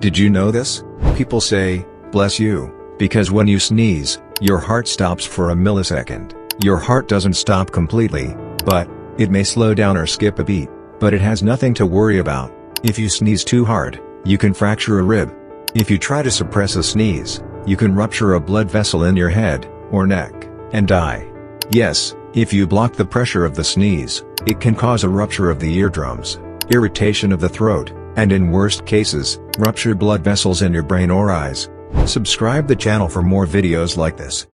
Did you know this? People say, "Bless you," because when you sneeze, your heart stops for a millisecond. Your heart doesn't stop completely, but it may slow down or skip a beat, but it has nothing to worry about. If you sneeze too hard, you can fracture a rib. If you try to suppress a sneeze, you can rupture a blood vessel in your head or neck and die. Yes, if you block the pressure of the sneeze, it can cause a rupture of the eardrums, irritation of the throat, and in worst cases, rupture blood vessels in your brain or eyes. Subscribe the channel for more videos like this.